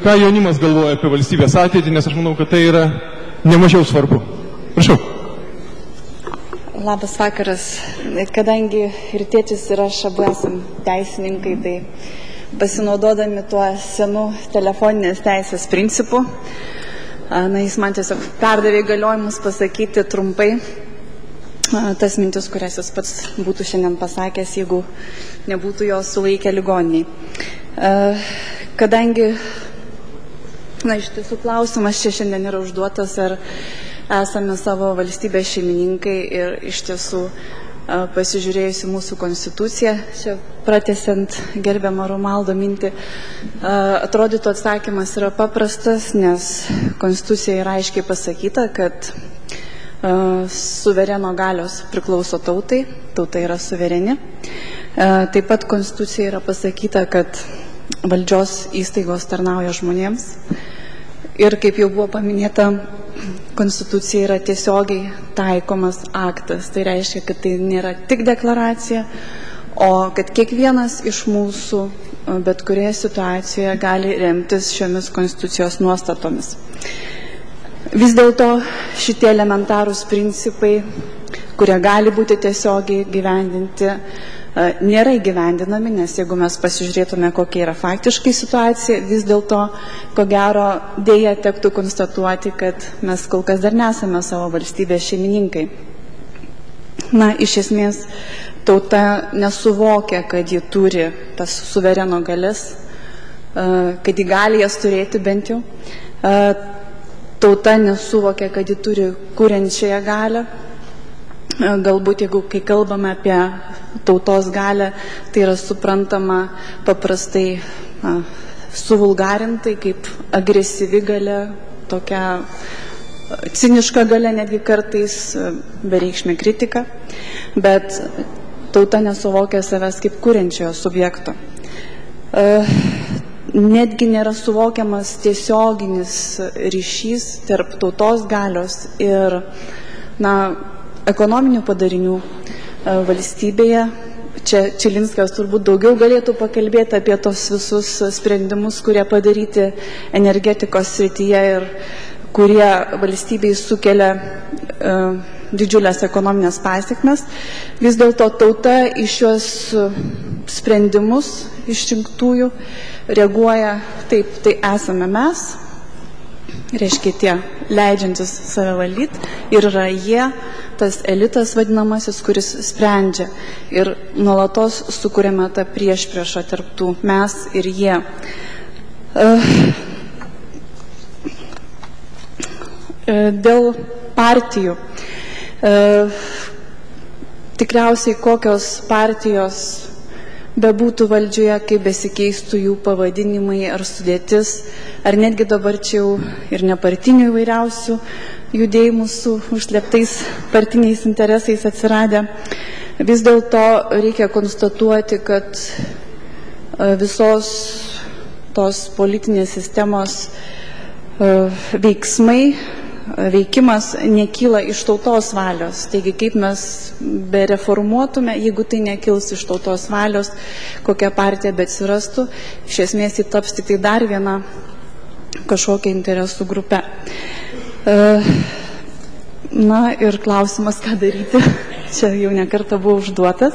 ką jaunimas galvoja apie valstybės ateitį, nes aš manau, kad tai yra nemažiau svarbu. Prašau. Labas vakaras. Kadangi ir tėtis ir aš abu esam teisininkai, tai pasinaudodami tuo senu telefoninės teisės principu, jis man tiesiog perdavė įgaliojimus pasakyti trumpai tas mintis, kurias jis pats būtų šiandien pasakęs, jeigu nebūtų jo sulaikę ligoniniai. Kadangi, iš tiesų klausimas čia šiandien yra užduotas, ar esame savo valstybės šeimininkai, ir iš tiesų pasižiūrėjusi mūsų konstituciją, čia pratęsiant gerbiamą Romaldo mintį, atrodytų atsakymas yra paprastas, nes konstitucija yra aiškiai pasakyta, kad suvereno galios priklauso tautai, tauta yra suvereni. Taip pat konstitucija yra pasakyta, kad valdžios įstaigos tarnauja žmonėms. Ir kaip jau buvo paminėta, konstitucija yra tiesiogiai taikomas aktas. Tai reiškia, kad tai nėra tik deklaracija, o kad kiekvienas iš mūsų bet kurioje situacijoje gali remtis šiomis konstitucijos nuostatomis. Vis dėlto šitie elementarūs principai, kurie gali būti tiesiogiai gyvendinti, nėra įgyvendinami, nes jeigu mes pasižiūrėtume, kokia yra faktiškai situacija, vis dėlto, ko gero, dėja tektų konstatuoti, kad mes kol kas dar nesame savo valstybės šeimininkai. Iš esmės, tauta nesuvokia, kad ji turi tas suvereno galias, kad ji gali jas turėti bent jau. Tauta nesuvokia, kad ji turi kuriančiąją galią. Galbūt, jeigu kai kalbame apie tautos galią, tai yra suprantama paprastai suvulgarintai kaip agresyvi galia, tokia ciniška galia, netgi kartais bereikšmė kritika, bet tauta nesuvokia savęs kaip kuriančiojo subjekto. Netgi nėra suvokiamas tiesioginis ryšys tarp tautos galios ir ekonominių padarinių valstybėje. Čia Čilinskas turbūt daugiau galėtų pakalbėti apie tos visus sprendimus, kurie padaryti energetikos srityje ir kurie valstybei sukelia didžiulės ekonominės pasekmes. Vis dėlto tauta į šios sprendimus išrinktųjų reaguoja taip, tai esame mes, reiškia tie leidžiantis save valdyti, ir yra jie, tas elitas vadinamasis, kuris sprendžia. Ir nuolatos sukuriame tą priešpriešą tarp tų mes ir jie. Dėl partijų. Tikriausiai kokios partijos bebūtų valdžioje, kaip besikeistų jų pavadinimai ar sudėtis, ar netgi dabar čia jau ir nepartinių įvairiausių judėjimų su užslėptais partiniais interesais atsiradę. Vis dėlto reikia konstatuoti, kad visos tos politinės sistemos veikimas nekyla iš tautos valios. Taigi, kaip mes bereformuotume, jeigu tai nekils iš tautos valios, kokia partija beatsirastų, iš esmės ji taps tik tai dar viena kažkokia interesų grupė. Ir klausimas, ką daryti, čia jau nekartą buvo užduotas.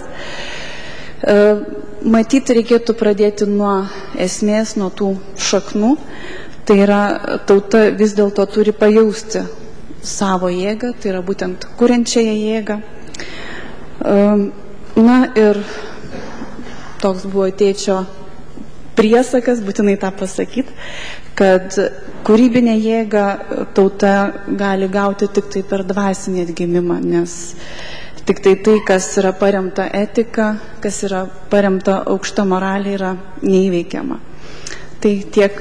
Matyti reikėtų pradėti nuo esmės, nuo tų šaknų. Tai yra, tauta vis dėlto turi pajausti savo jėgą, tai yra būtent kuriančiąją jėgą. Ir toks buvo tėčio priesakas, būtinai tą pasakyti, kad kūrybinę jėgą tauta gali gauti tik tai per dvasinį atgimimą, nes tik tai, kas yra paremta etika, kas yra paremta aukšta moralė, yra neįveikiama. Tai tiek